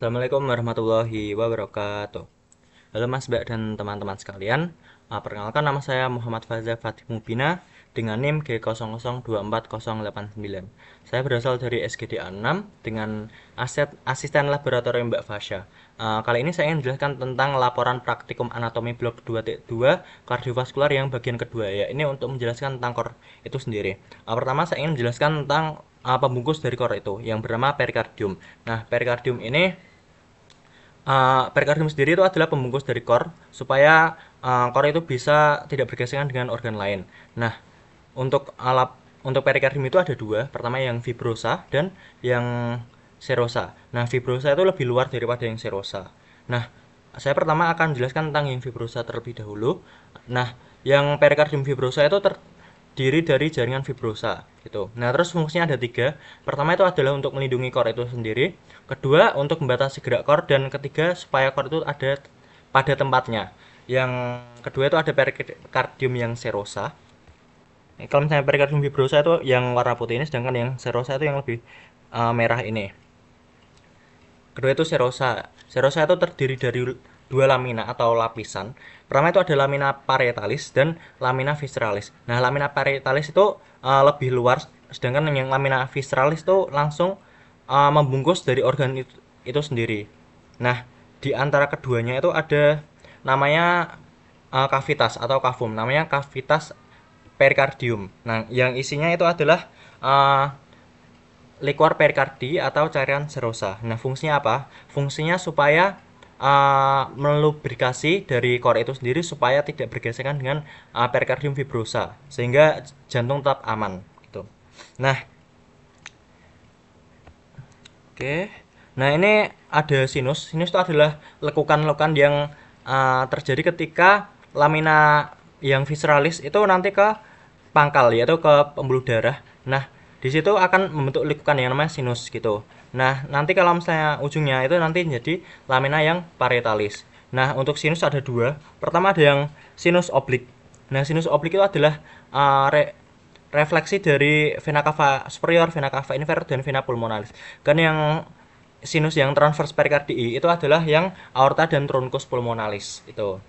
Assalamualaikum warahmatullahi wabarakatuh. Halo Mas Mbak dan teman-teman sekalian. Perkenalkan, nama saya Muhammad Faza Fatih Mubina dengan NIM G00248089. Saya berasal dari SGDA 6 dengan asisten laboratorium Mbak Fasya. Kali ini saya ingin menjelaskan tentang laporan praktikum anatomi blok 2.2 kardiovaskular yang bagian kedua, ya. Ini untuk menjelaskan tentang kor itu sendiri. Pertama saya ingin menjelaskan tentang pembungkus dari kor itu yang bernama perikardium. Nah, perikardium ini perikardium sendiri itu adalah pembungkus dari kor supaya kor itu bisa tidak bergesekan dengan organ lain. Nah, untuk perikardium itu ada dua. Pertama yang fibrosa dan yang serosa. Nah, fibrosa itu lebih luar daripada yang serosa. Nah, saya pertama akan menjelaskan tentang yang fibrosa terlebih dahulu. Nah, yang perikardium fibrosa itu terdiri dari jaringan fibrosa gitu. Nah, terus fungsinya ada tiga. Pertama itu adalah untuk melindungi kor itu sendiri. Kedua untuk membatasi gerak kor, dan ketiga supaya kor itu ada pada tempatnya. Yang kedua itu ada perikardium yang serosa. Kalau misalnya perikardium fibrosa itu yang warna putih ini, sedangkan yang serosa itu yang lebih merah ini. Kedua itu serosa. Serosa itu terdiri dari dua lamina atau lapisan. Pertama itu ada lamina parietalis dan lamina visceralis. Nah, lamina parietalis itu lebih luar, sedangkan yang lamina visceralis itu langsung membungkus dari organ itu sendiri. Nah, di antara keduanya itu ada namanya kavitas atau kavum, namanya kavitas perikardium. Nah, yang isinya itu adalah liquor perikardi atau cairan serosa. Nah, fungsinya apa? Fungsinya supaya melubrikasi dari kor itu sendiri supaya tidak bergesekan dengan perikardium fibrosa, sehingga jantung tetap aman gitu. Nah, oke. Nah, ini ada sinus. Sinus itu adalah lekukan-lekukan yang terjadi ketika lamina yang visceralis itu nanti ke pangkal, yaitu ke pembuluh darah. Nah, di situ akan membentuk lekukan yang namanya sinus gitu. Nah, nanti kalau misalnya ujungnya itu nanti jadi lamina yang parietalis. Nah, untuk sinus ada dua. Pertama ada yang sinus oblik. Nah, sinus oblik itu adalah refleksi dari vena cava superior, vena cava inferior, dan vena pulmonalis. Kan yang sinus yang transverse perikardii itu adalah yang aorta dan truncus pulmonalis itu.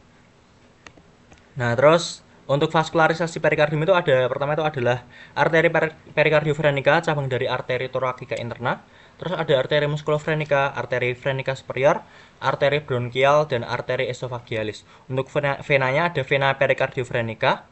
Nah, terus untuk vaskularisasi perikardium itu ada, pertama itu adalah arteri perikardiofrenika, cabang dari arteri thoracica interna. Terus ada arteri musculofrenica, arteri frenica superior, arteri bronkial, dan arteri esophagealis. Untuk venanya ada vena perikardiofrenica,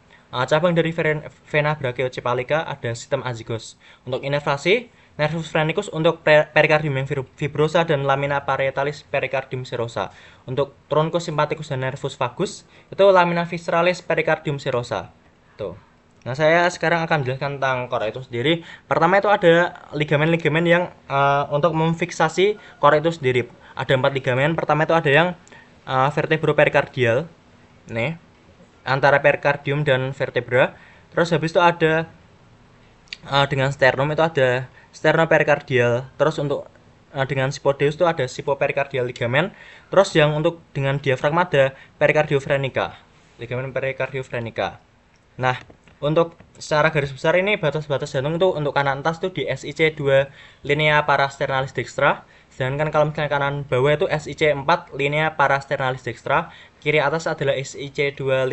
cabang dari vena brachiocephalica, ada sistem azygos. Untuk inervasi, nervus phrenicus untuk perikardium yang fibrosa dan lamina parietalis perikardium serosa. Untuk truncus sympathicus dan nervus vagus itu lamina visceralis perikardium serosa. Tuh. Nah, saya sekarang akan menjelaskan tentang kor itu sendiri. Pertama itu ada ligamen-ligamen yang untuk memfiksasi kor itu sendiri. Ada 4 ligamen. Pertama itu ada yang vertebroperikardial. Nih, antara perikardium dan vertebra. Terus habis itu ada dengan sternum itu ada sternoperikardial. Terus untuk dengan sipodeus itu ada sipoperikardial ligamen. Terus yang untuk dengan diafragma ada perikardiofrenica, ligamen perikardiofrenica. Nah, untuk secara garis besar ini batas-batas jantung itu untuk kanan atas itu di SIC 2 linea parasternalis dextra, sedangkan kalau misalnya kanan bawah itu SIC 4 linea parasternalis dextra, kiri atas adalah SIC 2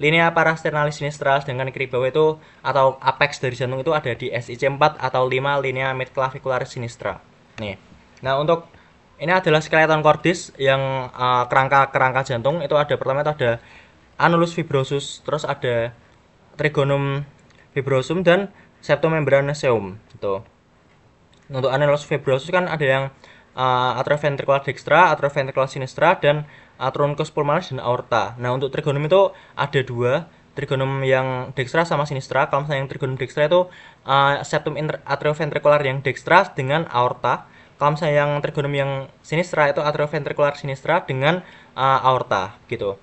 linea parasternalis sinistra, sedangkan kiri bawah itu atau apex dari jantung itu ada di SIC 4 atau 5 linea midclavicularis sinistra. Nih. Nah, untuk ini adalah skeleton cordis yang kerangka jantung itu ada, pertama itu ada annulus fibrosus, terus ada trigonum fibrosum dan septum membranaceum gitu. Untuk annulus fibrosus kan ada yang atrioventricular dextra, atrioventricular sinistra, dan truncus pulmonalis dan aorta. Nah, untuk trigonum itu ada dua, trigonum yang dextra sama sinistra. Kalau misalnya yang trigonum dextra itu septum atrioventricular yang dextra dengan aorta. Kalau misalnya yang trigonum yang sinistra itu atrioventricular sinistra dengan aorta gitu.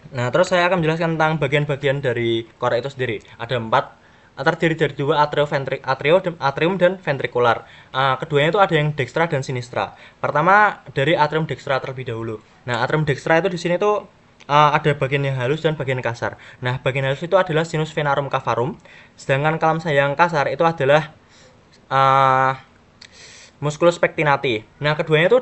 Nah, terus saya akan menjelaskan tentang bagian-bagian dari kor itu sendiri. Ada 4, terdiri dari dua atrium dan ventrikular. Keduanya itu ada yang dextra dan sinistra. Pertama dari atrium dextra terlebih dahulu. Nah, atrium dextra itu di sini tuh ada bagian yang halus dan bagian kasar. Nah, bagian halus itu adalah sinus venarum cavarum. Sedangkan kalau misalnya yang kasar itu adalah musculus pectinati. Nah, keduanya itu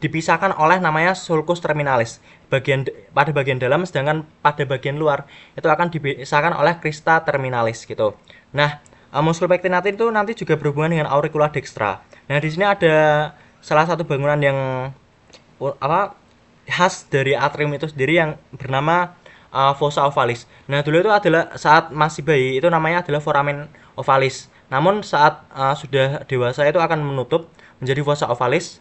dipisahkan oleh namanya sulcus terminalis pada bagian dalam, sedangkan pada bagian luar itu akan dipisahkan oleh crista terminalis gitu. Nah, musculus pectinati itu nanti juga berhubungan dengan auricula dextra. Nah, di sini ada salah satu bangunan yang khas dari atrium itu sendiri yang bernama fossa ovalis. Nah, dulu itu adalah saat masih bayi itu namanya adalah foramen ovalis. Namun saat sudah dewasa itu akan menutup menjadi fossa ovalis.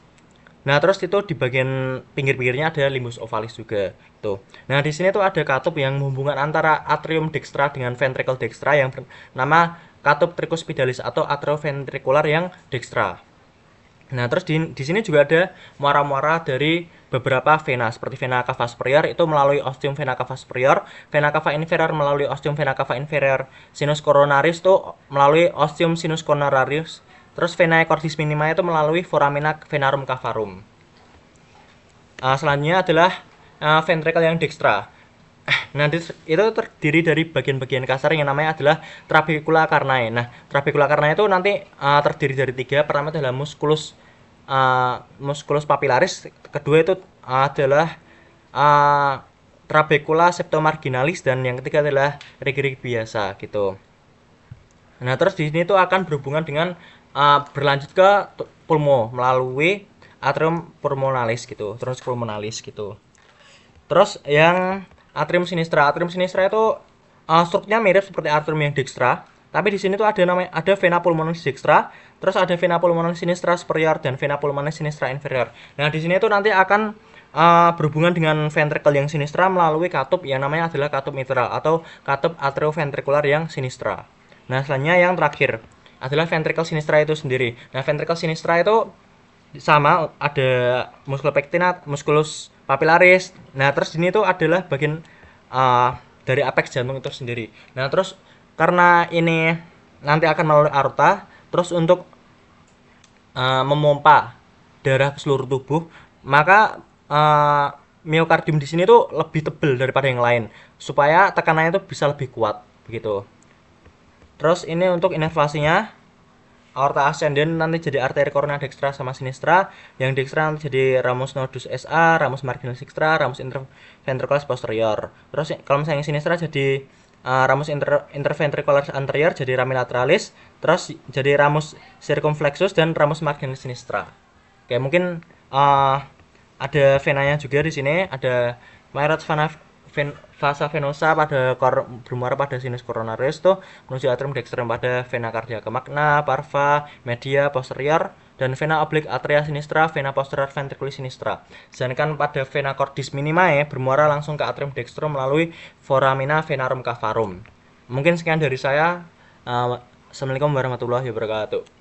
Nah, terus itu di bagian pinggir-pinggirnya ada limbus ovalis juga. Tuh. Nah, di sini tuh ada katup yang menghubungkan antara atrium dextra dengan ventricle dextra yang bernama katup tricuspidalis atau atrioventricular yang dextra. Nah, terus di sini juga ada muara-muara dari beberapa vena seperti vena cava superior itu melalui ostium vena cava superior, vena cava inferior melalui ostium vena cava inferior, sinus coronaris itu melalui ostium sinus coronarius, terus vena cordis minima itu melalui foramina venarum cavarum. Selanjutnya adalah ventricle yang dextra. Nah, itu terdiri dari bagian-bagian kasar yang namanya adalah trabecula carnae. Nah, trabecula carnae itu nanti terdiri dari 3. Pertama adalah musculus papillaris, kedua itu adalah trabecula septomarginalis, dan yang ketiga adalah rigi biasa gitu. Nah, terus di sini tuh akan berhubungan dengan berlanjut ke pulmo melalui atrium pulmonalis gitu, terus pulmonalis gitu. Terus yang atrium sinistra. Atrium sinistra itu strukturnya mirip seperti atrium yang dextra, tapi di sini tuh ada vena pulmonalis dextra, terus ada vena pulmonalis sinistra superior dan vena pulmonalis sinistra inferior. Nah, di sini tuh nanti akan berhubungan dengan ventricle yang sinistra melalui katup yang namanya adalah katup mitral atau katup atrioventricular yang sinistra. Nah, selanjutnya yang terakhir adalah ventricle sinistra itu sendiri. Nah, ventricle sinistra itu sama, ada musculus pectinat, musculus papillaris. Nah, terus ini tuh adalah bagian dari apex jantung itu sendiri. Nah, terus karena ini nanti akan melalui aorta, terus untuk memompa darah ke seluruh tubuh, maka miokardium di sini tuh lebih tebal daripada yang lain supaya tekanannya itu bisa lebih kuat begitu. Terus ini untuk inervasinya, aorta ascendens nanti jadi arteri korona dextra sama sinistra, yang dextra nanti jadi ramus nodus SA, ramus marginalis dextra, ramus interventricular posterior. Terus kalau misalnya sinistra jadi ramus interventricular anterior jadi rami lateralis, terus jadi ramus circumflexus dan ramus marginalis sinistra. Oke, mungkin ada venanya juga di sini, ada Merots vasa venosa pada bermuara pada sinus coronaris tuh menuju atrium dextrum pada vena cardiaca magna, parva, media, posterior, dan vena oblik atria sinistra, vena posterior ventriculis sinistra. Sedangkan pada vena cordis minimae bermuara langsung ke atrium dextrum melalui foramina venarum cavarum. Mungkin sekian dari saya. Assalamualaikum warahmatullahi wabarakatuh.